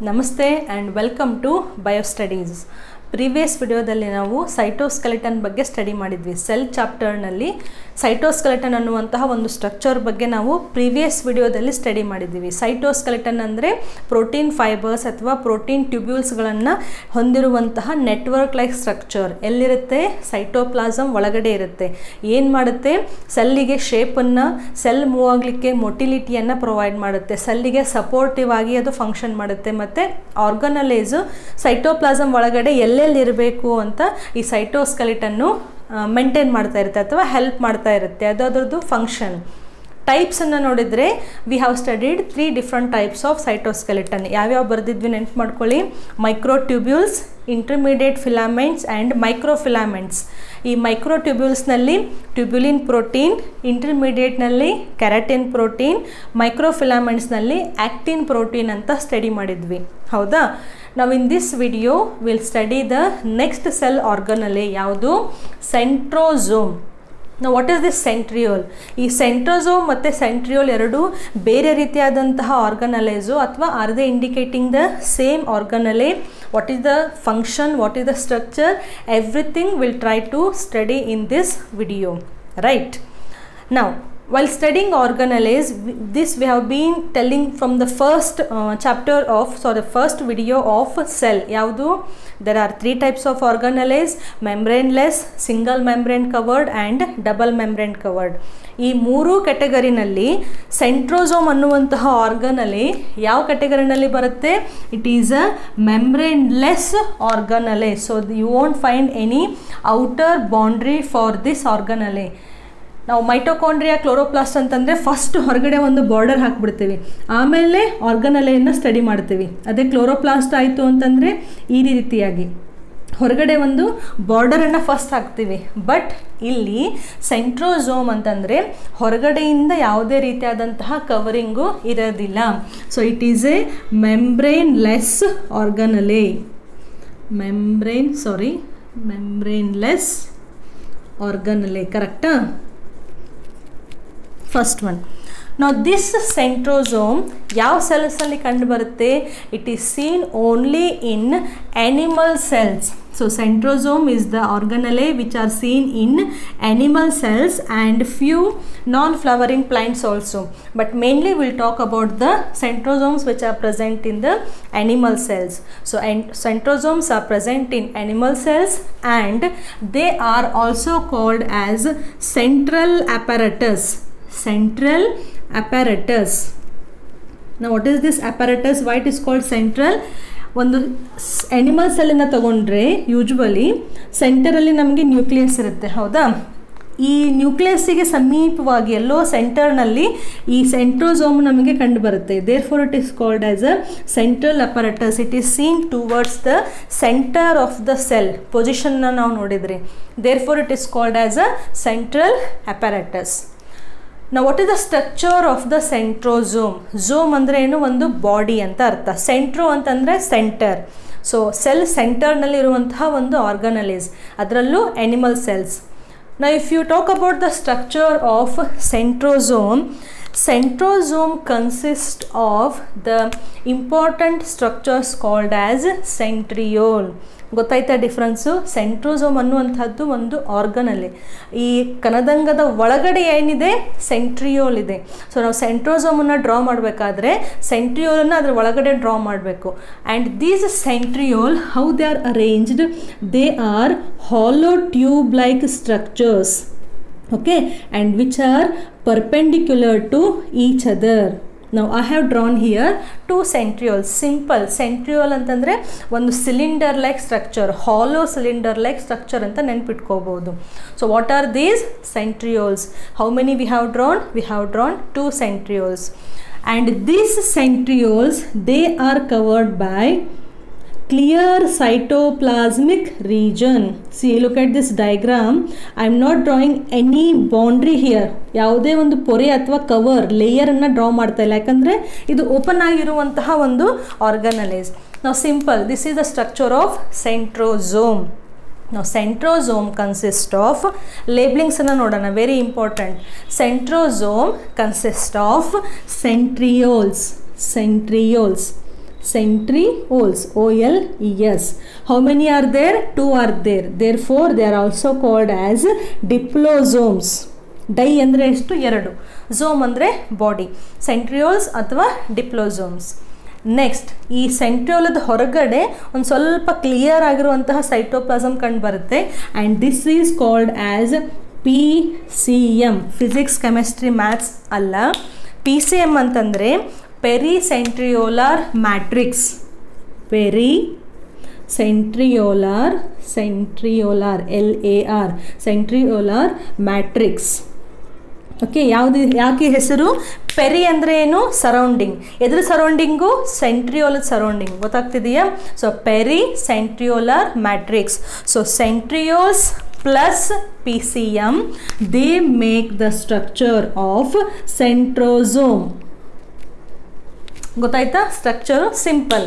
ನಮಸ್ತೆ and welcome to ಬಯೋಸ್ಟಡೀಸ್. Previous ವಿಡಿಯೋದಲ್ಲಿ ನಾವು ಸೈಟೋಸ್ಕೆಲೆಟನ್ ಬಗ್ಗೆ ಸ್ಟಡಿ ಮಾಡಿದ್ವಿ. ಸೆಲ್ ಚಾಪ್ಟರ್ನಲ್ಲಿ ಸೈಟೋಸ್ಕೆಲೆಟನ್ ಅನ್ನುವಂತಹ ಒಂದು ಸ್ಟ್ರಕ್ಚರ್ ಬಗ್ಗೆ ನಾವು ಪ್ರೀವಿಯಸ್ ವಿಡಿಯೋದಲ್ಲಿ ಸ್ಟಡಿ ಮಾಡಿದ್ದೀವಿ. ಸೈಟೋಸ್ಕೆಲೆಟನ್ ಅಂದರೆ ಪ್ರೋಟೀನ್ ಫೈಬರ್ಸ್ ಅಥವಾ ಪ್ರೋಟೀನ್ ಟ್ಯೂಬ್ಯೂಲ್ಸ್ಗಳನ್ನು ಹೊಂದಿರುವಂತಹ ನೆಟ್ವರ್ಕ್ ಲೈಕ್ ಸ್ಟ್ರಕ್ಚರ್. ಎಲ್ಲಿರುತ್ತೆ? ಸೈಟೋಪ್ಲಾಸಮ್ ಒಳಗಡೆ ಇರುತ್ತೆ. ಏನು ಮಾಡುತ್ತೆ? ಸೆಲ್ಲಿಗೆ ಶೇಪನ್ನು, ಸೆಲ್ ಮೂವ್ ಆಗಲಿಕ್ಕೆ ಮೊಟಿಲಿಟಿಯನ್ನು ಪ್ರೊವೈಡ್ ಮಾಡುತ್ತೆ. ಸೆಲ್ಲಿಗೆ ಸಪೋರ್ಟಿವ್ ಆಗಿ ಅದು ಫಂಕ್ಷನ್ ಮಾಡುತ್ತೆ. ಮತ್ತು ಆರ್ಗನಲೈಸು ಸೈಟೋಪ್ಲಾಸಮ್ ಒಳಗಡೆ ಎಲ್ಲೆಲ್ಲಿರಬೇಕು ಅಂತ ಈ ಸೈಟೋಸ್ಕೆಲೆಟನ್ನು ಮೇಂಟೈನ್ ಮಾಡ್ತಾ ಇರುತ್ತೆ ಅಥವಾ ಹೆಲ್ಪ್ ಮಾಡ್ತಾ ಇರುತ್ತೆ. ಅದರದ್ದು ಫಂಕ್ಷನ್. ಟೈಪ್ಸನ್ನು ನೋಡಿದರೆ we have studied 3 different types of cytoskeleton. ಯಾವ್ಯಾವ ಬರೆದಿದ್ವಿ ನೆನ್ಪು ಮಾಡ್ಕೊಳ್ಳಿ. Microtubules, intermediate filaments and microfilaments. ಈ ಮೈಕ್ರೋಟ್ಯೂಬ್ಯೂಲ್ಸ್ನಲ್ಲಿ ಟ್ಯೂಬ್ಯುಲಿನ್ ಪ್ರೋಟೀನ್, ಇಂಟರ್ಮೀಡಿಯೇಟ್ನಲ್ಲಿ ಕೆರಾಟಿನ್ ಪ್ರೋಟೀನ್, ಮೈಕ್ರೋಫಿಲಾಮೆಂಟ್ಸ್ನಲ್ಲಿ ಆ್ಯಕ್ಟಿನ್ ಪ್ರೋಟೀನ್ ಅಂತ ಸ್ಟಡಿ ಮಾಡಿದ್ವಿ. ಹೌದಾ? ನಾವು in this video will study the next cell organelle. ಯಾವುದು? ಸೆಂಟ್ರೋಸೋಮ್. ನಾವು ವಾಟ್ ಈಸ್ ದಿಸ್ ಸೆಂಟ್ರಿಯೋಲ್? ಈ ಸೆಂಟ್ರೋಸೋಮ್ ಮತ್ತು ಸೆಂಟ್ರಿಯೋಲ್ ಎರಡು ಬೇರೆ ರೀತಿಯಾದಂತಹ ಆರ್ಗನಲೈಸು ಅಥವಾ are they indicating the same organelle? What is the function? What is the structure? Everything will try to study in this video. Right? ನಾವು while studying organelles, this we have been telling from the first first video of cell. Yaudu? There are 3 types of organelles: membraneless, single membrane covered and double membrane covered. ಈ 3 ಕ್ಯಾಟಗರಿನಲ್ಲಿ centrosome ಅನ್ನುವಂತಹ ಆರ್ಗನಲೆ ಯಾವ ಕ್ಯಾಟಗರಿನಲ್ಲಿ ಬರುತ್ತೆ? It is a membraneless organelle. So you won't find any outer boundary for this organelle. ನಾವು mitochondria, chloroplast ಅಂತಂದರೆ first ಹೊರಗಡೆ ಒಂದು border ಹಾಕ್ಬಿಡ್ತೀವಿ, ಆಮೇಲೆ ಆರ್ಗನಲೆಯನ್ನು ಸ್ಟಡಿ ಮಾಡ್ತೀವಿ. ಅದೇ ಕ್ಲೋರೋಪ್ಲಾಸ್ಟ್ ಆಯಿತು ಅಂತಂದರೆ ಈ ರೀತಿಯಾಗಿ ಹೊರಗಡೆ ಒಂದು ಬಾರ್ಡರನ್ನು ಫಸ್ಟ್ ಹಾಕ್ತೀವಿ. ಬಟ್ ಇಲ್ಲಿ ಸೆಂಟ್ರೋಸೋಮ್ ಅಂತಂದರೆ ಹೊರಗಡೆಯಿಂದ ಯಾವುದೇ ರೀತಿಯಾದಂತಹ ಕವರಿಂಗು ಇರೋದಿಲ್ಲ. So it is a membraneless organelle. Membraneless organelle. ಕರೆಕ್ಟಾ? First one. ನಾವು ದಿಸ್ ಸೆಂಟ್ರೋಸೋಮ್ ಯಾವ ಸೆಲ್ಸಲ್ಲಿ ಕಂಡು ಬರುತ್ತೆ? It is seen only in animal cells. So centrosome is the organelle which are seen in animal cells and few non-flowering plants also. But mainly we'll talk about the centrosomes which are present in the animal cells. So centrosomes are present in animal cells and they are also called as central apparatus. Central apparatus. Now what is this apparatus? Why it is called central? ಒಂದು animal ಸೆಲ್ಲನ್ನು ತಗೊಂಡ್ರೆ usually ಸೆಂಟರಲ್ಲಿ ನಮಗೆ nucleus ಇರುತ್ತೆ. ಹೌದಾ? ಈ ನ್ಯೂಕ್ಲಿಯಸ್ಸಿಗೆ ಸಮೀಪವಾಗಿ ಎಲ್ಲೋ ಸೆಂಟರ್ನಲ್ಲಿ ಈ centrosome ನಮಗೆ ಕಂಡು ಬರುತ್ತೆ. Therefore it is called as a central apparatus. It is seen towards the centre of the cell. ಪೊಸಿಷನ್ನ ನಾವು ನೋಡಿದ್ರಿ. Therefore it is called as a central apparatus. Now what is the structure of the centrosome? Zome ಅಂದರೆ ಏನು? ಒಂದು body ಅಂತ ಅರ್ಥ. ಸೆಂಟ್ರೋ ಅಂತಂದರೆ centre. So cell ಸೆಂಟರ್ನಲ್ಲಿ ಇರುವಂತಹ ಒಂದು ಆರ್ಗನಲೈಸ್, ಅದರಲ್ಲೂ animal cells. Now if you talk about the structure of centrosome consists of the important structures called as centriole. ಗೊತ್ತಾಯ್ತಾ ಡಿಫ್ರೆನ್ಸು? ಸೆಂಟ್ರೋಸೋಮ್ ಅನ್ನುವಂಥದ್ದು ಒಂದು ಆರ್ಗನಲೆ. ಈ ಕನದಂಗದ ಒಳಗಡೆ ಏನಿದೆ? ಸೆಂಟ್ರಿಯೋಲ್ ಇದೆ. ಸೊ ನಾವು ಸೆಂಟ್ರೋಸೋಮನ್ನು ಡ್ರಾ ಮಾಡಬೇಕಾದ್ರೆ ಸೆಂಟ್ರಿಯೋಲನ್ನು ಅದರ ಒಳಗಡೆ ಡ್ರಾ ಮಾಡಬೇಕು. And these centriole, how they are arranged? They are hollow tube like structures. Okay? And which are perpendicular to each other. Now I have drawn here 2 centrioles. Simple. Centriole ಅಂತಂದರೆ ಒಂದು cylinder like structure, hollow cylinder like structure ಅಂತ ನೆನ್ಪಿಟ್ಕೋಬಹುದು. So what are these? Centrioles. How many we have drawn? We have drawn 2 centrioles. And these centrioles, they are covered by clear cytoplasmic region. See, look at this diagram. I am not drawing any boundary here. ಯಾವುದೇ ಒಂದು ಪೊರೆ ಅಥವಾ cover ಲೇಯರನ್ನು draw ಮಾಡ್ತಾ ಇಲ್ಲ, ಯಾಕಂದರೆ ಇದು open ಆಗಿರುವಂತಹ ಒಂದು ಆರ್ಗನಲೈಸ್. ನಾವು simple, this is the structure of centrosome. Now centrosome consists of, labelings ಅನ್ನು ನೋಡೋಣ, very important. Centrosome consists of centrioles. Centrioles, O-L-E-S. How many are there? 2 are there. Therefore, they are also called as diplosomes. Di ಅಂದರೆ ಎಷ್ಟು? 2. ಝೋಮ್ ಅಂದರೆ body. Centrioles ಅಥವಾ ಡಿಪ್ಲೋಸೋಮ್ಸ್. Next, ಈ ಸೆಂಟ್ರಿಯೋಲದ ಹೊರಗಡೆ ಒಂದು ಸ್ವಲ್ಪ ಕ್ಲಿಯರ್ ಆಗಿರುವಂತಹ ಸೈಟೋಪ್ಲಾಸಮ್ ಕಂಡು ಬರುತ್ತೆ. And this is called as PCM. Physics, chemistry, maths ಅಲ್ಲ. PCM ಅಂತಂದರೆ pericentriolar matrix. Centriolar LAR centriolar matrix. Okay, ಯಾಕೆ ಹೆಸರು? ಪೆರಿ ಅಂದರೆ ಏನು? ಸರೌಂಡಿಂಗ್. ಎದ್ರ ಸರೌಂಡಿಂಗು? ಸೆಂಟ್ರಿಯೋಲದ ಸರೌಂಡಿಂಗ್. ಗೊತ್ತಾಗ್ತಿದೆಯಾ? So peri centriolar matrix. So centrioles plus PCM, they make the structure of centrosome. ಗೊತ್ತಾಯ್ತಾ? Structure simple.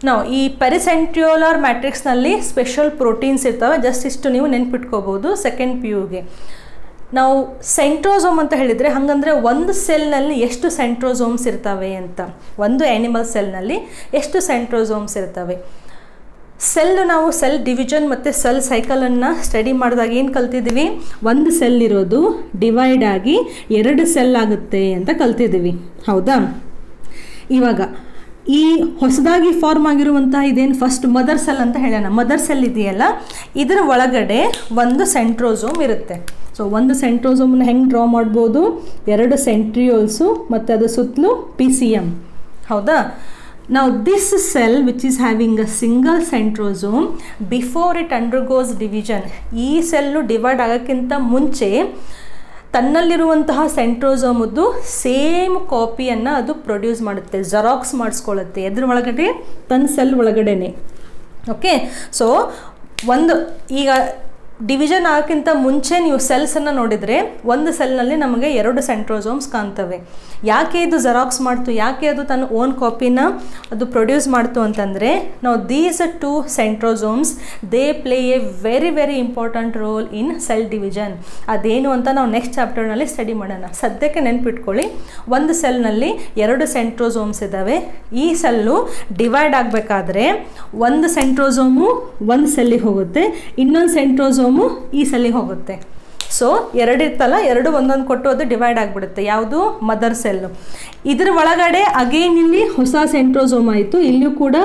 ನಾವು ಈ ಪೆರಿಸೆಂಟ್ರಿಯೋಲಾರ್ ಮ್ಯಾಟ್ರಿಕ್ಸ್ನಲ್ಲಿ ಸ್ಪೆಷಲ್ ಪ್ರೋಟೀನ್ಸ್ ಇರ್ತವೆ. ಜಸ್ಟ್ ಇಷ್ಟು ನೀವು ನೆನ್ಪಿಟ್ಕೋಬೋದು ಸೆಕೆಂಡ್ PUಗೆ. ನಾವು ಸೆಂಟ್ರೋಸೋಮ್ ಅಂತ ಹೇಳಿದರೆ ಹಾಗಂದರೆ ಒಂದು ಸೆಲ್ನಲ್ಲಿ ಎಷ್ಟು ಸೆಂಟ್ರೋಸೋಮ್ಸ್ ಇರ್ತವೆ ಅಂತ. ಒಂದು ಆ್ಯನಿಮಲ್ ಸೆಲ್ನಲ್ಲಿ ಎಷ್ಟು ಸೆಂಟ್ರೋಸೋಮ್ಸ್ ಇರ್ತವೆ. ನಾವು ಸೆಲ್ ಡಿವಿಷನ್ ಮತ್ತು ಸೆಲ್ ಸೈಕಲನ್ನು ಸ್ಟಡಿ ಮಾಡಿದಾಗ ಏನು ಕಲ್ತಿದ್ದೀವಿ? ಒಂದು ಸೆಲ್ ಇರೋದು ಡಿವೈಡ್ ಆಗಿ 2 ಸೆಲ್ ಆಗುತ್ತೆ ಅಂತ ಕಲ್ತಿದ್ದೀವಿ. ಹೌದಾ? ಇವಾಗ ಈ ಹೊಸದಾಗಿ ಫಾರ್ಮ್ ಆಗಿರುವಂತಹ ಇದೇನು ಫಸ್ಟ್ ಮದರ್ ಸೆಲ್ ಅಂತ ಹೇಳೋಣ. ಮದರ್ ಸೆಲ್ ಇದೆಯಲ್ಲ, ಇದರ ಒಳಗಡೆ ಒಂದು ಸೆಂಟ್ರೋಸೋಮ್ ಇರುತ್ತೆ. ಸೊ ಒಂದು ಸೆಂಟ್ರೋಸೋಮನ್ನು ಹೆಂಗೆ ಡ್ರಾ ಮಾಡ್ಬೋದು? 2 ಸೆಂಟ್ರಿಯೋಲ್ಸು ಮತ್ತು ಅದು ಸುತ್ತಲೂ PCM. ಹೌದಾ? Now this cell which is having a single centrosome, before it undergoes division, ಈ ಸೆಲ್ಲು ಡಿವೈಡ್ ಆಗೋಕ್ಕಿಂತ ಮುಂಚೆ ತನ್ನಲ್ಲಿರುವಂತಹ ಸೆಂಟ್ರೋಸೋಮದ್ದು ಸೇಮ್ ಕಾಪಿಯನ್ನು ಅದು ಪ್ರೊಡ್ಯೂಸ್ ಮಾಡುತ್ತೆ, ಜೆರಾಕ್ಸ್ ಮಾಡಿಸ್ಕೊಳ್ಳುತ್ತೆ. ಎದ್ರ ಒಳಗಡೆ? ತನ್ನ ಸೆಲ್ ಒಳಗಡೆನೆ. ಓಕೆ, ಸೊ ಒಂದು ಈಗ ಡಿವಿಷನ್ ಆಗೋಕ್ಕಿಂತ ಮುಂಚೆ ನೀವು ಸೆಲ್ಸನ್ನು ನೋಡಿದರೆ ಒಂದು ಸೆಲ್ನಲ್ಲಿ ನಮಗೆ 2 ಸೆಂಟ್ರೋಸೋಮ್ಸ್ ಕಾಣ್ತವೆ. ಯಾಕೆ ಇದು ಜೆರಾಕ್ಸ್ ಮಾಡ್ತು? ಯಾಕೆ ಅದು ತನ್ನ ಓನ್ ಕಾಪಿನ ಅದು ಪ್ರೊಡ್ಯೂಸ್ ಮಾಡ್ತು ಅಂತಂದರೆ, ನಾವು these 2 centrosomes they play a very very important role in cell division. ಅದೇನು ಅಂತ ನಾವು ನೆಕ್ಸ್ಟ್ ಚಾಪ್ಟರ್ನಲ್ಲಿ ಸ್ಟಡಿ ಮಾಡೋಣ. ಸದ್ಯಕ್ಕೆ ನೆನ್ಪಿಟ್ಕೊಳ್ಳಿ, ಒಂದು ಸೆಲ್ನಲ್ಲಿ 2 ಸೆಂಟ್ರೋಸೋಮ್ಸ್ ಇದ್ದಾವೆ. ಈ ಸೆಲ್ಲು ಡಿವೈಡ್ ಆಗಬೇಕಾದ್ರೆ ಒಂದು ಸೆಂಟ್ರೋಸೋಮು ಒಂದು ಸೆಲ್ಲಿಗೆ ಹೋಗುತ್ತೆ, ಇನ್ನೊಂದು ಸೆಂಟ್ರೋಸೋಮು ಈ ಸೆಲ್ಲಿಗೆ ಹೋಗುತ್ತೆ. ಸೊ 2 ಇರ್ತಲ್ಲ, 2 ಒಂದೊಂದು ಕೊಟ್ಟು ಅದು ಡಿವೈಡ್ ಆಗಿಬಿಡುತ್ತೆ. ಯಾವುದು? Mother cell. ಇದ್ರ ಒಳಗಡೆ ಅಗೇನ್ ಇಲ್ಲಿ ಹೊಸ ಸೆಂಟ್ರೋಸೋಮ್ ಆಯಿತು. ಇಲ್ಲಿಯೂ ಕೂಡ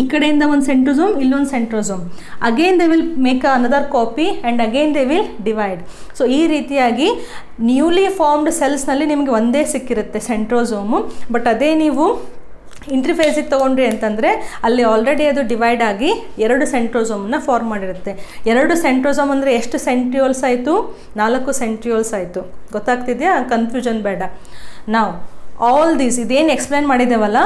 ಈ ಕಡೆಯಿಂದ ಒಂದು ಸೆಂಟ್ರೋಸೋಮ್, ಇಲ್ಲೊಂದು centrosome. Again they will make another copy and again they will divide. So ಈ ರೀತಿಯಾಗಿ ನ್ಯೂಲಿ ಫಾರ್ಮ್ಡ್ ಸೆಲ್ಸ್ನಲ್ಲಿ ನಿಮಗೆ ಒಂದೇ ಸಿಕ್ಕಿರುತ್ತೆ ಸೆಂಟ್ರೋಸೋಮು. ಬಟ್ ಅದೇ ನೀವು ಇಂಟ್ರಿಫೇಸಿಗೆ ತೊಗೊಂಡ್ರಿ ಅಂತಂದರೆ ಅಲ್ಲಿ ಆಲ್ರೆಡಿ ಅದು ಡಿವೈಡ್ ಆಗಿ 2 ಸೆಂಟ್ರೋಸೋಮನ್ನ ಫಾರ್ಮ್ ಮಾಡಿರುತ್ತೆ. 2 ಸೆಂಟ್ರೋಸೋಮ್ ಅಂದರೆ ಎಷ್ಟು ಸೆಂಟ್ರಿಯೋಲ್ಸ್ ಆಯಿತು? 4 ಸೆಂಟ್ರಿಯೋಲ್ಸ್ ಆಯಿತು. ಗೊತ್ತಾಗ್ತಿದೆಯಾ? ಕನ್ಫ್ಯೂಷನ್ ಬೇಡ. ನಾವು ಆಲ್ ದೀಸ್ ಇದೇನು ಎಕ್ಸ್ಪ್ಲೇನ್ ಮಾಡಿದ್ದೇವಲ್ಲ,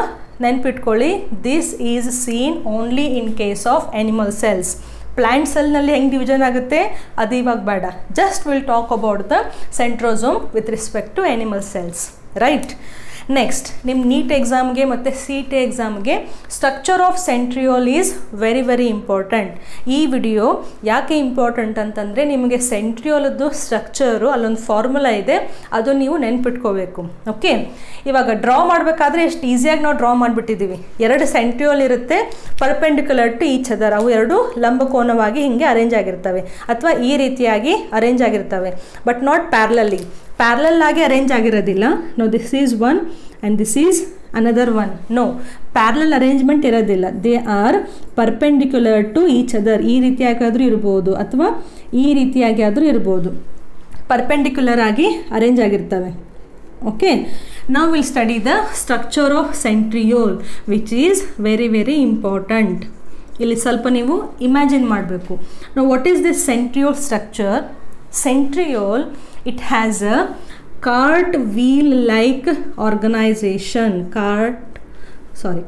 ನೆನ್ಪಿಟ್ಕೊಳ್ಳಿ, this is seen only in case of animal cells. Plant ಸೆಲ್ನಲ್ಲಿ ಹೆಂಗೆ ಡಿವಿಷನ್ ಆಗುತ್ತೆ ಅದು ಇವಾಗ ಬೇಡ. Just will talk about the centrosome with respect to animal cells. Right? Next, ನಿಮ್ಮ ನೀಟ್ ಎಕ್ಸಾಮ್ಗೆ ಮತ್ತು CET ಎಕ್ಸಾಮ್ಗೆ structure of centriole is very very important. ಈ ವಿಡಿಯೋ ಯಾಕೆ ಇಂಪಾರ್ಟೆಂಟ್ ಅಂತಂದರೆ ನಿಮಗೆ ಸೆಂಟ್ರಿಯೋಲದ್ದು ಸ್ಟ್ರಕ್ಚರು ಅಲ್ಲೊಂದು ಫಾರ್ಮುಲಾ ಇದೆ, ಅದು ನೀವು ನೆನ್ಪಿಟ್ಕೋಬೇಕು. ಓಕೆ, ಇವಾಗ ಡ್ರಾ ಮಾಡಬೇಕಾದ್ರೆ ಎಷ್ಟು ಈಸಿಯಾಗಿ ನಾವು ಡ್ರಾ ಮಾಡಿಬಿಟ್ಟಿದ್ದೀವಿ. 2 ಸೆಂಟ್ರಿಯೋಲ್ ಇರುತ್ತೆ, ಪರ್ಪೆಂಡಿಕ್ಯುಲರ್ ಟು ಈಚ್ ಅದರ್. ಅವು 2 ಲಂಬಕೋನವಾಗಿ ಹೀಗೆ ಅರೇಂಜ್ ಆಗಿರ್ತವೆ ಅಥವಾ ಈ ರೀತಿಯಾಗಿ ಅರೇಂಜ್ ಆಗಿರ್ತವೆ. ಬಟ್ ನಾಟ್ ಪ್ಯಾರಲಲ್ಲಿ. ಪ್ಯಾರಲಲ್ ಆಗಿ ಅರೇಂಜ್ ಆಗಿರೋದಿಲ್ಲ. No this is one and this is another one. No, parallel arrangement ಇರೋದಿಲ್ಲ. They are perpendicular to each other. ಈ ರೀತಿಯಾಗಾದರೂ ಇರ್ಬೋದು ಅಥವಾ ಈ ರೀತಿಯಾಗಿ ಆದರೂ ಇರ್ಬೋದು. ಪರ್ಪೆಂಡಿಕ್ಯುಲರ್ ಆಗಿ ಅರೇಂಜ್ ಆಗಿರ್ತವೆ. ಓಕೆ, ನಾವು will study the structure of centriole which is very very important. ಇಲ್ಲಿ ಸ್ವಲ್ಪ ನೀವು ಇಮ್ಯಾಜಿನ್ ಮಾಡಬೇಕು. ನಾವು what is this centriole structure? Centriole, it has a cartwheel like organization.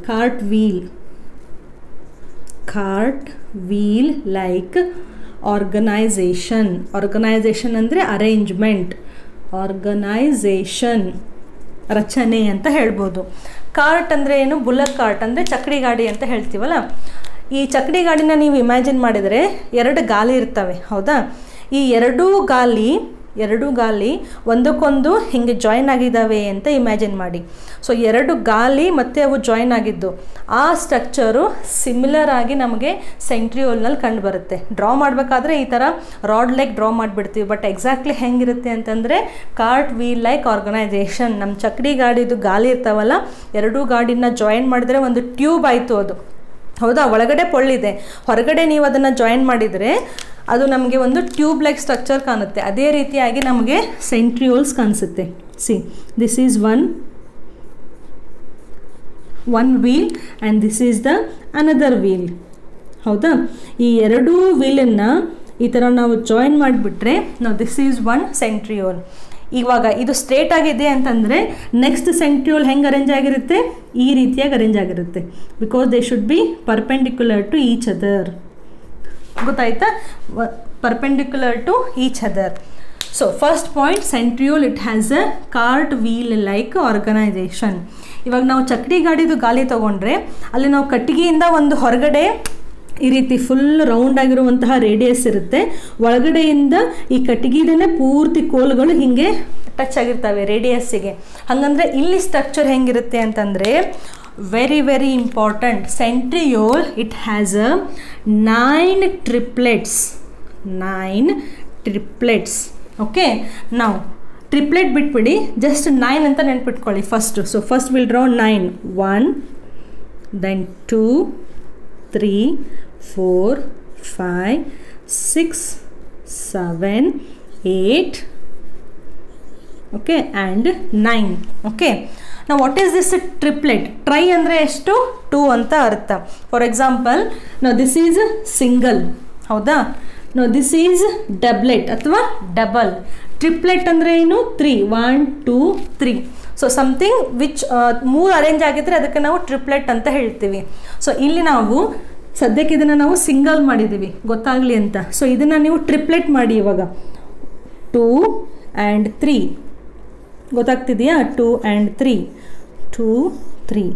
Cartwheel like organization. Organization ಅಂದರೆ arrangement. Organisation ರಚನೆ ಅಂತ ಹೇಳ್ಬೋದು. ಕಾರ್ಟ್ ಅಂದರೆ ಏನು? ಬುಲ್ಲಕ್ ಕಾರ್ಟ್ ಅಂದರೆ ಚಕ್ಡಿ ಗಾಡಿ ಅಂತ ಹೇಳ್ತೀವಲ್ಲ. ಈ ಚಕ್ಡಿ ಗಾಡಿನ ನೀವು ಇಮ್ಯಾಜಿನ್ ಮಾಡಿದರೆ 2 ಗಾಲಿ ಇರ್ತವೆ. ಹೌದಾ? ಈ 2 ಗಾಲಿ ಎರಡು ಗಾಲಿ ಒಂದಕ್ಕೊಂದು ಹಿಂಗೆ ಜಾಯಿನ್ ಆಗಿದ್ದಾವೆ ಅಂತ ಇಮ್ಯಾಜಿನ್ ಮಾಡಿ. ಸೊ ಎರಡು ಗಾಲಿ ಮತ್ತು ಅವು ಜಾಯಿನ್ ಆಗಿದ್ದು ಆ ಸ್ಟ್ರಕ್ಚರು ಸಿಮಿಲರ್ ಆಗಿ ನಮಗೆ ಸೆಂಟ್ರಿಯೋಲ್ನಲ್ಲಿ ಕಂಡು ಬರುತ್ತೆ. ಡ್ರಾ ಮಾಡಬೇಕಾದ್ರೆ ಈ ಥರ ರಾಡ್ ಲೈಕ್ ಡ್ರಾ ಮಾಡಿಬಿಡ್ತೀವಿ. ಬಟ್ ಎಕ್ಸಾಕ್ಟ್ಲಿ ಹೆಂಗಿರುತ್ತೆ ಅಂತಂದರೆ ಕಾರ್ಟ್ ವೀಲ್ ಲೈಕ್ ಆರ್ಗನೈಸೇಷನ್. ನಮ್ಮ ಚಕ್ಡಿ ಗಾಡಿದು ಗಾಲಿ ಇರ್ತಾವಲ್ಲ, ಎರಡೂ ಗಾಡಿನ ಜಾಯಿನ್ ಮಾಡಿದರೆ ಒಂದು ಟ್ಯೂಬ್ ಆಯಿತು ಅದು. ಹೌದಾ, ಒಳಗಡೆ ಪೊಳ್ಳಿದೆ, ಹೊರಗಡೆ ನೀವು ಅದನ್ನು ಜಾಯಿನ್ ಮಾಡಿದರೆ ಅದು ನಮಗೆ ಒಂದು ಟ್ಯೂಬ್ ಲೈಕ್ ಸ್ಟ್ರಕ್ಚರ್ ಕಾಣುತ್ತೆ. ಅದೇ ರೀತಿಯಾಗಿ ನಮಗೆ ಸೆಂಟ್ರಿಯೋಲ್ಸ್ ಕಾಣಿಸುತ್ತೆ. C, this is one wheel and this is the another wheel. ಹೌದಾ, ಈ ಎರಡೂ ವೀಲನ್ನು ಈ ಥರ ನಾವು ಜಾಯಿನ್ ಮಾಡಿಬಿಟ್ರೆ ನಾವು ದಿಸ್ ಈಸ್ ಒನ್ ಸೆಂಟ್ರಿಯೋಲ್. ಇವಾಗ ಇದು ಸ್ಟ್ರೇಟ್ ಆಗಿದೆ ಅಂತಂದರೆ ನೆಕ್ಸ್ಟ್ ಸೆಂಟ್ರಿಯೋಲ್ ಹೆಂಗೆ ಅರೇಂಜ್ ಆಗಿರುತ್ತೆ, ಈ ರೀತಿಯಾಗಿ ಅರೇಂಜ್ ಆಗಿರುತ್ತೆ. Because they should be perpendicular to each other. ಗೊತ್ತಾಯ್ತಾ, perpendicular to each other. So first point, centriole it has a cart wheel like organisation. ಇವಾಗ ನಾವು ಚಕ್ಡಿ ಗಾಡಿದು ಗಾಲಿ ತೊಗೊಂಡ್ರೆ ಅಲ್ಲಿ ನಾವು ಕಟ್ಟಿಗೆಯಿಂದ ಒಂದು ಹೊರಗಡೆ ಈ ರೀತಿ ಫುಲ್ ರೌಂಡ್ ಆಗಿರುವಂತಹ ರೇಡಿಯಸ್ ಇರುತ್ತೆ. ಒಳಗಡೆಯಿಂದ ಈ ಕಟ್ಟಿಗೆದೇ ಪೂರ್ತಿ ಕೋಲುಗಳು ಹಿಂಗೆ ಟಚ್ ಆಗಿರ್ತವೆ ರೇಡಿಯಸ್ಸಿಗೆ. ಹಾಗಂದರೆ ಇಲ್ಲಿ ಸ್ಟ್ರಕ್ಚರ್ ಹೆಂಗಿರುತ್ತೆ ಅಂತಂದರೆ very very important. Centriole it has a 9 triplets. Okay, ನಾವು ಟ್ರಿಪ್ಲೆಟ್ ಬಿಟ್ಬಿಡಿ, ಜಸ್ಟ್ 9 ಅಂತ ನೆನ್ಪಿಟ್ಕೊಳ್ಳಿ first. So first will draw 9. 1 then 2 3 4 5 6 7 8 okay and 9. okay, now what is this triplet? Tri ಅಂದರೆ ಎಷ್ಟು? 2 ಅಂತ ಅರ್ಥ. For example, now this is single. ಹೌದಾ, now this is doublet ಅಥವಾ ಡಬಲ್. ಟ್ರಿಪ್ಲೆಟ್ ಅಂದರೆ ಏನು? 3. 1 2 3. ಸೊ ಸಮಥಿಂಗ್ ವಿಚ್ 3 ಅರೇಂಜ್ ಆಗಿದ್ರೆ ಅದಕ್ಕೆ ನಾವು ಟ್ರಿಪ್ಲೆಟ್ ಅಂತ ಹೇಳ್ತೀವಿ. ಸೊ ಇಲ್ಲಿ ನಾವು ಸದ್ಯಕ್ಕೆ ಇದನ್ನು ನಾವು ಸಿಂಗಲ್ ಮಾಡಿದ್ದೀವಿ ಗೊತ್ತಾಗಲಿ ಅಂತ. ಸೊ ಇದನ್ನು ನೀವು ಟ್ರಿಪ್ಲೆಟ್ ಮಾಡಿ. ಇವಾಗ 2 and 3 ಗೊತ್ತಾಗ್ತಿದೆಯಾ? 2 and 3 2 3.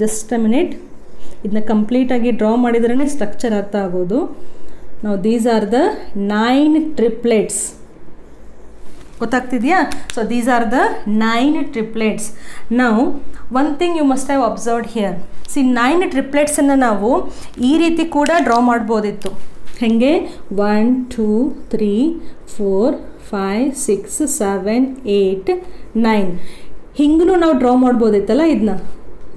ಜಸ್ಟ್ ಅ ಮಿನಿಟ್, ಇದನ್ನ ಕಂಪ್ಲೀಟಾಗಿ ಡ್ರಾ ಮಾಡಿದ್ರೇ ಸ್ಟ್ರಕ್ಚರ್ ಅರ್ಥ ಆಗೋದು. ನಾವು ದೀಸ್ ಆರ್ ದ 9 ಟ್ರಿಪ್ಲೆಟ್ಸ್. ಗೊತ್ತಾಗ್ತಿದೆಯಾ? So these are the 9 triplets. ನಾವು one thing you must have observed here. See, 9 ಟ್ರಿಪ್ಲೆಟ್ಸನ್ನು ನಾವು ಈ ರೀತಿ ಕೂಡ ಡ್ರಾ ಮಾಡ್ಬೋದಿತ್ತು. ಹೇಗೆ? 1 2 3 4 5 6 7 8 9 ಹಿಂಗೂ ನಾವು ಡ್ರಾ ಮಾಡ್ಬೋದಿತ್ತಲ್ಲ. ಇದನ್ನ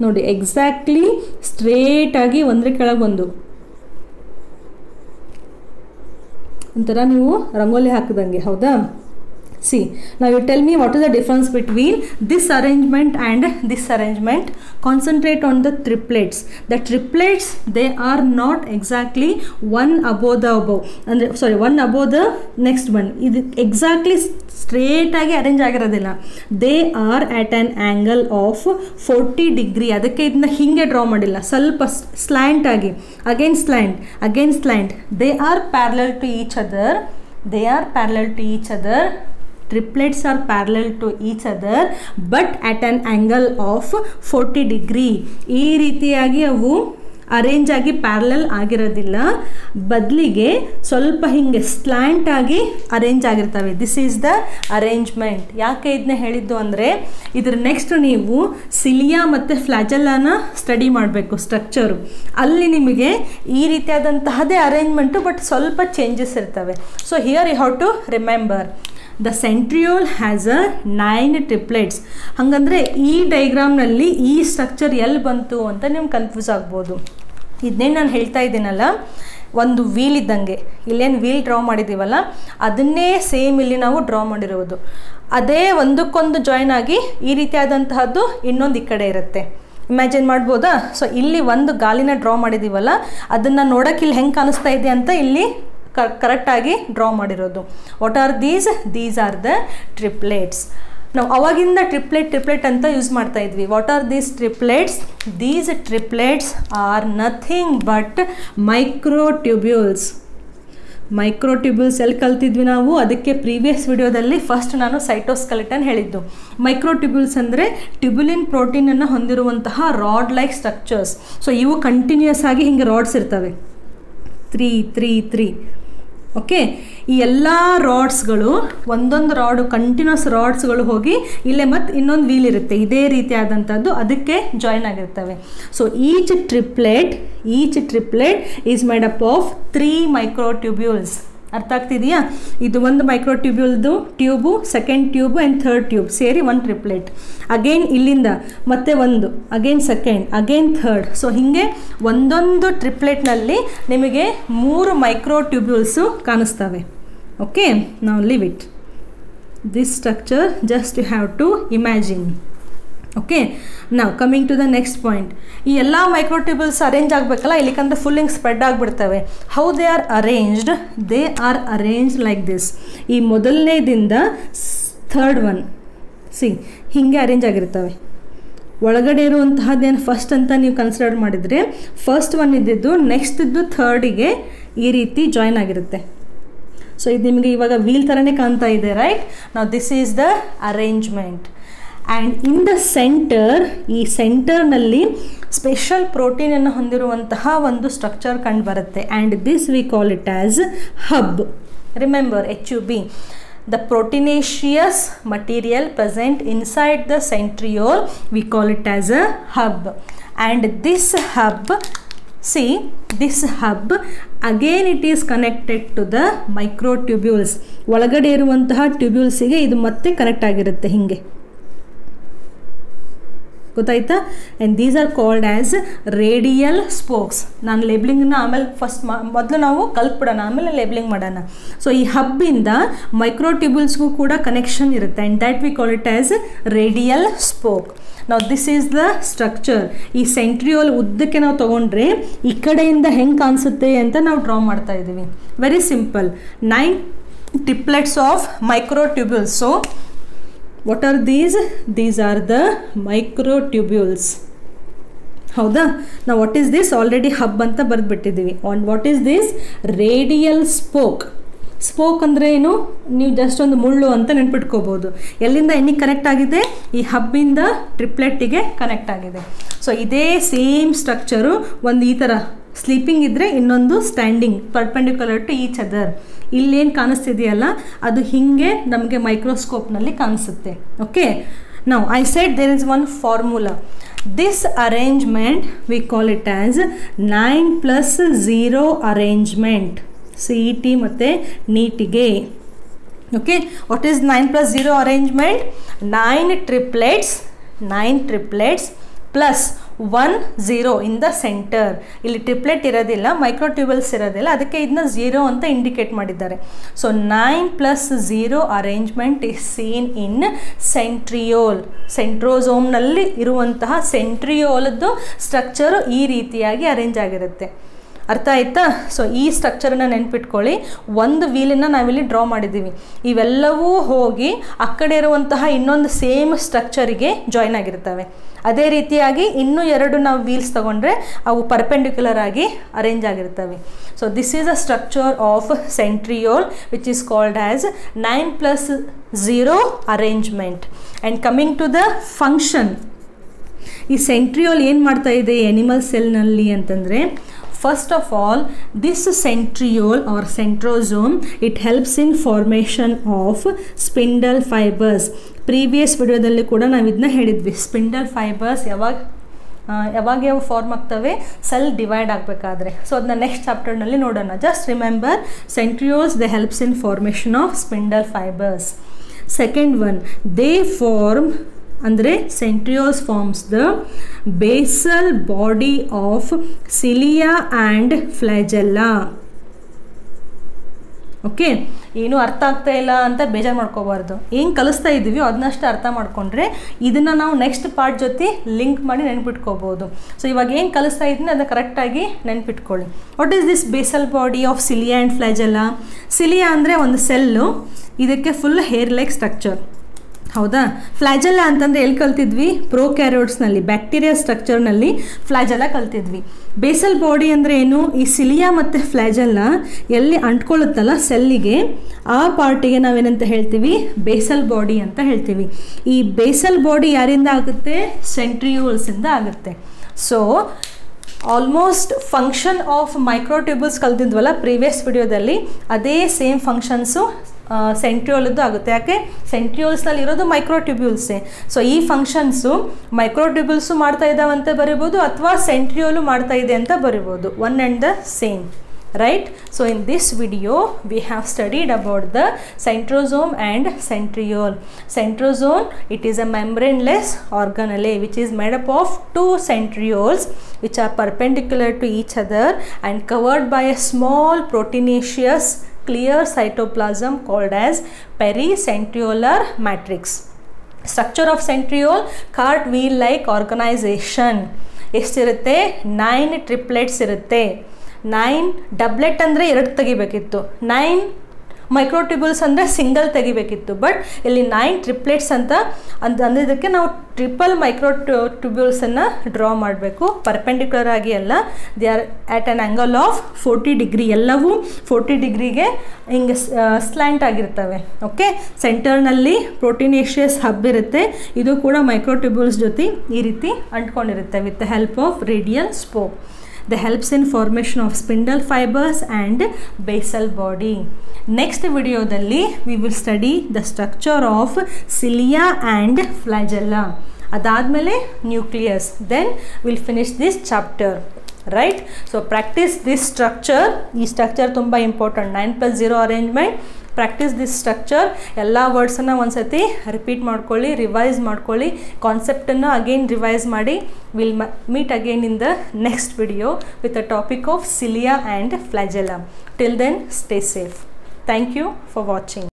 ನೋಡಿ, ಎಕ್ಸಾಕ್ಟ್ಲಿ ಸ್ಟ್ರೇಟಾಗಿ ಒಂದ್ರ ಕೆಳಗೆ ಒಂದು ಒಂಥರ ನೀವು ರಂಗೋಲಿ ಹಾಕಿದಂಗೆ. ಹೌದಾ? See, now you tell me what is the difference between this arrangement and this arrangement. Concentrate on the triplets. The triplets, they are not exactly one above the above. And sorry, one above the next one. It exactly straight agi arrange ಆಗಿರೋದಿಲ್ಲ. They are at an angle of 40 degree. ಅದಕ್ಕೆ ಇದನ್ನ ಹಿಂಗೆ draw ಮಾಡಿಲ್ಲ, ಸ್ವಲ್ಪ slant ಆಗಿ, again slant. They are parallel to each other. Triplets are parallel to each other but at an angle of 40 degree. ಈ ರೀತಿಯಾಗಿ ಅವು ಅರೇಂಜ್ ಆಗಿ ಪ್ಯಾರಲಲ್ ಆಗಿರೋದಿಲ್ಲ, ಬದಲಿಗೆ ಸ್ವಲ್ಪ ಹಿಂಗೆ ಸ್ಲ್ಯಾಂಟ್ ಆಗಿ ಅರೇಂಜ್ ಆಗಿರ್ತವೆ. This is the arrangement. ಯಾಕೆ ಇದನ್ನ ಹೇಳಿದ್ದು ಅಂದರೆ, ಇದ್ರ ನೆಕ್ಸ್ಟ್ ನೀವು ಸಿಲಿಯಾ ಮತ್ತು ಫ್ಲಾಜೆಲ್ಲಾನ ಸ್ಟಡಿ ಮಾಡಬೇಕು, ಸ್ಟ್ರಕ್ಚರು. ಅಲ್ಲಿ ನಿಮಗೆ ಈ ರೀತಿಯಾದಂತಹದೇ ಅರೇಂಜ್ಮೆಂಟು, ಬಟ್ ಸ್ವಲ್ಪ ಚೇಂಜಸ್ ಇರ್ತವೆ. So here you have to remember the centriole has a 9 triplets. ಹಾಗಂದರೆ ಈ ಡೈಗ್ರಾಮ್ನಲ್ಲಿ ಈ ಸ್ಟ್ರಕ್ಚರ್ ಎಲ್ಲಿ ಬಂತು ಅಂತ ನಿಮ್ಗೆ ಕನ್ಫ್ಯೂಸ್ ಆಗ್ಬೋದು. ಇದನ್ನೇ ನಾನು ಹೇಳ್ತಾ ಇದ್ದೀನಲ್ಲ, ಒಂದು ವೀಲ್ ಇದ್ದಂಗೆ, ಇಲ್ಲೇನು ವೀಲ್ ಡ್ರಾ ಮಾಡಿದ್ದೀವಲ್ಲ ಅದನ್ನೇ ಸೇಮ್ ಇಲ್ಲಿ ನಾವು ಡ್ರಾ ಮಾಡಿರೋದು. ಅದೇ ಒಂದಕ್ಕೊಂದು ಜಾಯಿನ್ ಆಗಿ ಈ ರೀತಿಯಾದಂತಹದ್ದು ಇನ್ನೊಂದು ಈ ಕಡೆ ಇರುತ್ತೆ. ಇಮ್ಯಾಜಿನ್ ಮಾಡ್ಬೋದಾ? ಸೊ ಇಲ್ಲಿ ಒಂದು ಗಾಲಿನ ಡ್ರಾ ಮಾಡಿದ್ದೀವಲ್ಲ, ಅದನ್ನು ನೋಡೋಕೆ ಇಲ್ಲಿ ಹೆಂಗೆ ಕಾಣಿಸ್ತಾ ಇದೆ ಅಂತ ಇಲ್ಲಿ ಕರೆಕ್ಟಾಗಿ ಡ್ರಾ ಮಾಡಿರೋದು. What are these are the triplets. ನಾವು ಅವಾಗಿಂದ ಟ್ರಿಪ್ಲೆಟ್ ಅಂತ ಯೂಸ್ ಮಾಡ್ತಾ ಇದ್ವಿ. What are these triplets? These triplets are nothing but microtubules. ಎಲ್ಲಿ ಕಲ್ತಿದ್ವಿ ನಾವು? ಅದಕ್ಕೆ ಪ್ರೀವಿಯಸ್ ವಿಡಿಯೋದಲ್ಲಿ ಫಸ್ಟ್ ನಾನು ಸೈಟೋಸ್ಕೆಲಿಟನ್ ಹೇಳಿದ್ದು. ಮೈಕ್ರೋಟ್ಯೂಬ್ಯೂಲ್ಸ್ ಅಂದರೆ ಟ್ಯೂಬ್ಯುಲಿನ್ ಪ್ರೋಟೀನನ್ನು ಹೊಂದಿರುವಂತಹ ರಾಡ್ ಲೈಕ್ ಸ್ಟ್ರಕ್ಚರ್ಸ್. ಸೊ ಇವು ಕಂಟಿನ್ಯೂಯಸ್ ಆಗಿ ಹಿಂಗೆ ರಾಡ್ಸ್ ಇರ್ತವೆ, 3 3 3 ಓಕೆ, ಈ ಎಲ್ಲ ರಾಡ್ಸ್ಗಳು ಒಂದೊಂದು ರಾಡು ಕಂಟಿನ್ಯೂಸ್ ರಾಡ್ಸ್ಗಳು ಹೋಗಿ ಇಲ್ಲೇ ಮತ್ತು ಇನ್ನೊಂದು ವೀಲ್ ಇರುತ್ತೆ ಇದೇ ರೀತಿಯಾದಂಥದ್ದು, ಅದಕ್ಕೆ ಜಾಯಿನ್ ಆಗಿರ್ತವೆ. So each triplet is made up of 3 microtubules. ಅರ್ಥ ಆಗ್ತಿದೆಯಾ? ಇದು ಒಂದು ಮೈಕ್ರೋಟ್ಯೂಬ್ಯೂಲ್ದು tube, second tube and third tube ಸೇರಿ ಒಂದು ಟ್ರಿಪ್ಲೆಟ್. ಅಗೇನ್ ಇಲ್ಲಿಂದ ಮತ್ತೆ ಒಂದು, again second, again third. So ಹೀಗೆ ಒಂದೊಂದು ಟ್ರಿಪ್ಲೆಟ್ನಲ್ಲಿ ನಿಮಗೆ 3 ಮೈಕ್ರೋಟ್ಯೂಬ್ಯೂಲ್ಸು ಕಾಣಿಸ್ತವೆ. ಓಕೆ, ನಾವು leave it. This structure just you have to imagine. Okay, ನಾವು coming to the next point. ಈ ಎಲ್ಲ ಮೈಕ್ರೋಟ್ಯೂಬ್ಯೂಲ್ಸ್ ಅರೇಂಜ್ ಆಗಬೇಕಲ್ಲ, ಇಲ್ಲಿಕಂದ್ರೆ ಫುಲ್ ಹಿಂಗೆ spread ಆಗಿಬಿಡ್ತವೆ. How they are arranged? They are arranged like this. ಈ ಮೊದಲನೇದಿಂದ ಥರ್ಡ್ ಒನ್ ಹೀಗೆ ಅರೇಂಜ್ ಆಗಿರ್ತವೆ. ಒಳಗಡೆ ಇರುವಂತಹದ್ದೇನು ಫಸ್ಟ್ ಅಂತ ನೀವು ಕನ್ಸಿಡರ್ ಮಾಡಿದರೆ, ಫಸ್ಟ್ ಒನ್ ಇದ್ದಿದ್ದು ನೆಕ್ಸ್ಟ್ ಇದ್ದು ಥರ್ಡಿಗೆ ಈ ರೀತಿ ಜಾಯಿನ್ ಆಗಿರುತ್ತೆ. ಸೊ ಇದು ನಿಮಗೆ ಇವಾಗ ವೀಲ್ ಥರನೇ ಕಾಣ್ತಾ ಇದೆ, ರೈಟ್? ನಾವು this is the arrangement. And in the centre, ಈ ಸೆಂಟರ್ನಲ್ಲಿ ಸ್ಪೆಷಲ್ ಪ್ರೋಟೀನನ್ನು ಹೊಂದಿರುವಂತಹ ಒಂದು ಸ್ಟ್ರಕ್ಚರ್ ಕಂಡು ಬರುತ್ತೆ. And this we call it as hub. Remember, HUB. The proteinaceous material present inside the centriole, we call it as a hub. And this hub, see, this hub again it is connected to the microtubules. ಒಳಗಡೆ ಇರುವಂತಹ ಟ್ಯೂಬ್ಯೂಲ್ಸಿಗೆ ಇದು ಮತ್ತೆ connect ಆಗಿರುತ್ತೆ ಹಿಂಗೆ, ಗೊತ್ತಾಯ್ತಾ? And these are called as radial spokes. ನಾನು ಲೇಬ್ಲಿಂಗ್ನ ಆಮೇಲೆ ಮೊದಲು ನಾವು ಕಲ್ತ್ಬಿಡೋಣ, ಆಮೇಲೆ ಲೇಬ್ಲಿಂಗ್ ಮಾಡೋಣ. ಸೊ ಈ ಹಬ್ಬಿಂದ ಮೈಕ್ರೋಟ್ಯೂಬ್ಯೂಲ್ಸ್ಗೂ ಕೂಡ ಕನೆಕ್ಷನ್ ಇರುತ್ತೆ. And that we call it as radial spoke. ನಾವು ದಿಸ್ ಈಸ್ ದ ಸ್ಟ್ರಕ್ಚರ್. ಈ ಸೆಂಟ್ರಿಯೋಲ್ ಉದ್ದಕ್ಕೆ ನಾವು ತೊಗೊಂಡ್ರೆ ಈ ಕಡೆಯಿಂದ ಹೆಂಗೆ ಕಾಣಿಸುತ್ತೆ ಅಂತ ನಾವು ಡ್ರಾ ಮಾಡ್ತಾ ಇದ್ದೀವಿ. Very simple. 9 triplets of microtubules. So what are these? These are the microtubules. ಹೌದಾ? ನಾವು what is this? Already hub ಅಂತ ಬರೆದ್ಬಿಟ್ಟಿದ್ದೀವಿ. And what is this? Radial spoke. Spoke ಅಂದರೆ ಏನು? ನೀವು ಜಸ್ಟ್ ಒಂದು ಮುಳ್ಳು ಅಂತ ನೆನ್ಪಿಟ್ಕೋಬೋದು. ಎಲ್ಲಿಂದ ಎಲ್ಲಿಗೆ ಕನೆಕ್ಟ್ ಆಗಿದೆ? ಈ ಹಬ್ಬಿಂದ ಟ್ರಿಪ್ಲೆಟ್ಟಿಗೆ ಕನೆಕ್ಟ್ ಆಗಿದೆ. ಸೊ ಇದೇ ಸೇಮ್ ಸ್ಟ್ರಕ್ಚರು ಒಂದು ಈ ಥರ ಸ್ಲೀಪಿಂಗ್ ಇದ್ದರೆ, ಇನ್ನೊಂದು standing perpendicular to each other. ಇಲ್ಲೇನು ಕಾಣಿಸ್ತಿದೆಯಲ್ಲ ಅದು ಹೀಗೆ ನಮಗೆ ಮೈಕ್ರೋಸ್ಕೋಪ್ನಲ್ಲಿ ಕಾಣಿಸುತ್ತೆ. ಓಕೆ, ನಾವು I said there is one formula. This arrangement we call it as 9+0 arrangement. CET ಮತ್ತು ನೀಟಿಗೆ. Okay, what is 9+0 arrangement? 9 triplets plus 1 0 in the centre. ಇಲ್ಲಿ ಟ್ರಿಪ್ಲೆಟ್ ಇರೋದಿಲ್ಲ, ಮೈಕ್ರೋಟ್ಯೂಬಲ್ಸ್ ಇರೋದಿಲ್ಲ, ಅದಕ್ಕೆ ಇದನ್ನ 0 ಅಂತ ಇಂಡಿಕೇಟ್ ಮಾಡಿದ್ದಾರೆ. So 9+0 arrangement is seen in centriole. ಸೆಂಟ್ರೋಸೋಮ್ನಲ್ಲಿ ಇರುವಂತಹ ಸೆಂಟ್ರಿಯೋಲದ್ದು ಸ್ಟ್ರಕ್ಚರು ಈ ರೀತಿಯಾಗಿ ಅರೇಂಜ್ ಆಗಿರುತ್ತೆ. ಅರ್ಥ ಆಯ್ತಾ? ಸೊ ಈ ಸ್ಟ್ರಕ್ಚರನ್ನು ನೆನ್ಪಿಟ್ಕೊಳ್ಳಿ. ಒಂದು ವೀಲನ್ನು ನಾವಿಲ್ಲಿ ಡ್ರಾ ಮಾಡಿದ್ದೀವಿ. ಇವೆಲ್ಲವೂ ಹೋಗಿ ಆ ಕಡೆ ಇರುವಂತಹ ಇನ್ನೊಂದು ಸೇಮ್ ಸ್ಟ್ರಕ್ಚರಿಗೆ ಜಾಯ್ನ್ ಆಗಿರ್ತವೆ. ಅದೇ ರೀತಿಯಾಗಿ ಇನ್ನೂ 2 ನಾವು ವೀಲ್ಸ್ ತೊಗೊಂಡ್ರೆ ಅವು ಪರ್ಪೆಂಡಿಕ್ಯುಲರ್ ಆಗಿ ಅರೇಂಜ್ ಆಗಿರ್ತವೆ. So this is a structure of centriole which is called as 9+0 arrangement. And coming to the function, ಈ ಸೆಂಟ್ರಿಯೋಲ್ ಏನು ಮಾಡ್ತಾ ಇದೆ ಎನಿಮಲ್ ಸೆಲ್ನಲ್ಲಿ ಅಂತಂದರೆ, first of all, this centriole or centrosome, it helps in formation of spindle fibers. Previous ವಿಡಿಯೋದಲ್ಲಿ ಕೂಡ ನಾವು ಇದನ್ನ ಹೇಳಿದ್ವಿ. ಸ್ಪಿಂಡಲ್ ಫೈಬರ್ಸ್ ಯಾವಾಗ ಫಾರ್ಮ್ ಆಗ್ತವೆ? ಸೆಲ್ ಡಿವೈಡ್ ಆಗಬೇಕಾದ್ರೆ. ಸೊ ಅದನ್ನ ನೆಕ್ಸ್ಟ್ ಚಾಪ್ಟರ್ನಲ್ಲಿ ನೋಡೋಣ. Just remember, centrioles they helps in formation of spindle fibres. Second one, they form ಅಂದರೆ centrioles forms the basal body of cilia and flagella. Okay, ಏನು ಅರ್ಥ ಆಗ್ತಾ ಇಲ್ಲ ಅಂತ ಬೇಜಾರು ಮಾಡ್ಕೋಬಾರ್ದು. ಏನು ಕಲಿಸ್ತಾ ಇದ್ದೀವಿ ಅದನ್ನಷ್ಟು ಅರ್ಥ ಮಾಡ್ಕೊಂಡ್ರೆ ಇದನ್ನು ನಾವು ನೆಕ್ಸ್ಟ್ ಪಾರ್ಟ್ ಜೊತೆ ಲಿಂಕ್ ಮಾಡಿ ನೆನ್ಪಿಟ್ಕೋಬೋದು. ಸೊ ಇವಾಗ ಏನು ಕಲಿಸ್ತಾ ಇದ್ದೀನಿ ಅದನ್ನು ಕರೆಕ್ಟಾಗಿ ನೆನ್ಪಿಟ್ಕೊಳ್ಳಿ. What is this basal body of cilia and flagella? Cilia ಅಂದರೆ ಒಂದು ಸೆಲ್ಲು, ಇದಕ್ಕೆ ಫುಲ್ ಹೇರ್ ಲೈಕ್ ಸ್ಟ್ರಕ್ಚರ್. ಹೌದಾ? ಫ್ಲಾಜೆಲ್ಲಾ ಅಂತಂದರೆ ಎಲ್ಲಿ ಕಲ್ತಿದ್ವಿ? ಪ್ರೋಕ್ಯಾರಿಯೋಟ್ಸ್ನಲ್ಲಿ, ಬ್ಯಾಕ್ಟೀರಿಯಾ ಸ್ಟ್ರಕ್ಚರ್ನಲ್ಲಿ ಫ್ಲಾಜೆಲ್ಲಾ ಕಲ್ತಿದ್ವಿ. ಬೇಸಲ್ ಬಾಡಿ ಅಂದರೆ ಏನು? ಈ ಸಿಲಿಯಾ ಮತ್ತು ಫ್ಲಾಜೆಲ್ಲಾ ಎಲ್ಲಿ ಅಂಟ್ಕೊಳ್ಳುತ್ತಲ್ಲ ಸೆಲ್ಲಿಗೆ, ಆ ಪಾರ್ಟಿಗೆ ನಾವೇನಂತ ಹೇಳ್ತೀವಿ? ಬೇಸಲ್ ಬಾಡಿ ಅಂತ ಹೇಳ್ತೀವಿ. ಈ ಬೇಸಲ್ ಬಾಡಿ ಯಾರಿಂದ ಆಗುತ್ತೆ? ಸೆಂಟ್ರಿಯೋಲ್ಸಿಂದ ಆಗುತ್ತೆ. So almost function of microtubules ಕಲ್ತಿದ್ವಲ್ಲ ಪ್ರೀವಿಯಸ್ ವಿಡಿಯೋದಲ್ಲಿ, ಅದೇ ಸೇಮ್ ಫಂಕ್ಷನ್ಸು ಸೆಂಟ್ರಿಯೋಲದ್ದು ಆಗುತ್ತೆ. ಯಾಕೆ ಸೆಂಟ್ರಿಯೋಲ್ಸ್ನಲ್ಲಿ ಇರೋದು ಮೈಕ್ರೋಟ್ಯೂಬ್ಯೂಲ್ಸೇ. ಸೊ ಈ ಫಂಕ್ಷನ್ಸು ಮೈಕ್ರೋಟ್ಯೂಬ್ಯೂಲ್ಸು ಮಾಡ್ತಾ ಇದ್ದಾವಂತ ಬರಿಬೋದು, ಅಥವಾ ಸೆಂಟ್ರಿಯೋಲು ಮಾಡ್ತಾ ಇದೆ ಅಂತ ಬರಿಬೋದು. One and the same, right? So in this video we have studied about the centrosome and centriole. Centrosome, it is a membraneless organelle which is made up of two centrioles which are perpendicular to each other and covered by a small proteinaceous clear cytoplasm called as pericentriolar matrix. Structure of centriole, cartwheel like organization. ಎಷ್ಟಿರುತ್ತೆ? 9 triplets ಇರುತ್ತೆ. 9 ಡಬ್ಲೆಟ್ ಅಂದರೆ 2 ತೆಗಿಬೇಕಿತ್ತು, 9 microtubules ಅಂದರೆ single ತೆಗಿಬೇಕಿತ್ತು. But ಇಲ್ಲಿ 9 triplets ಅಂತ ಅಂದಿದ್ದಕ್ಕೆ ನಾವು triple ಮೈಕ್ರೋಟ್ಯೂಬ್ಯೂಲ್ಸನ್ನು draw ಮಾಡಬೇಕು. Perpendicular ಆಗಿ ಅಲ್ಲ, they are at an angle of 40 degree. ಎಲ್ಲವೂ 40 ಡಿಗ್ರಿಗೆ ಹಿಂಗೆ ಸ್ಲ್ಯಾಂಟ್ ಆಗಿರ್ತವೆ. ಓಕೆ, ಸೆಂಟರ್ನಲ್ಲಿ ಪ್ರೋಟೀನೇಷಿಯಸ್ ಹಬ್ ಇರುತ್ತೆ. ಇದು ಕೂಡ ಮೈಕ್ರೋಟ್ಯೂಬ್ಯೂಲ್ಸ್ ಜೊತೆ ಈ ರೀತಿ ಅಂಟ್ಕೊಂಡಿರುತ್ತೆ with the help of radial spoke. That helps in formation of spindle fibers and basal body. Next video dalli we will study the structure of cilia and flagella. Adadmele nucleus. Then we'll finish this chapter. Right? So practice this structure. This structure tumba important. 9+0 arrangement. Practice this structure. ಎಲ್ಲ ವರ್ಡ್ಸನ್ನು ಒಂದು ಸತಿ repeat ಮಾಡ್ಕೊಳ್ಳಿ, revise ಮಾಡ್ಕೊಳ್ಳಿ, ಕಾನ್ಸೆಪ್ಟನ್ನು again revise ಮಾಡಿ. Will meet again in the next video with the topic of cilia and flagella. Till then stay safe. Thank you for watching.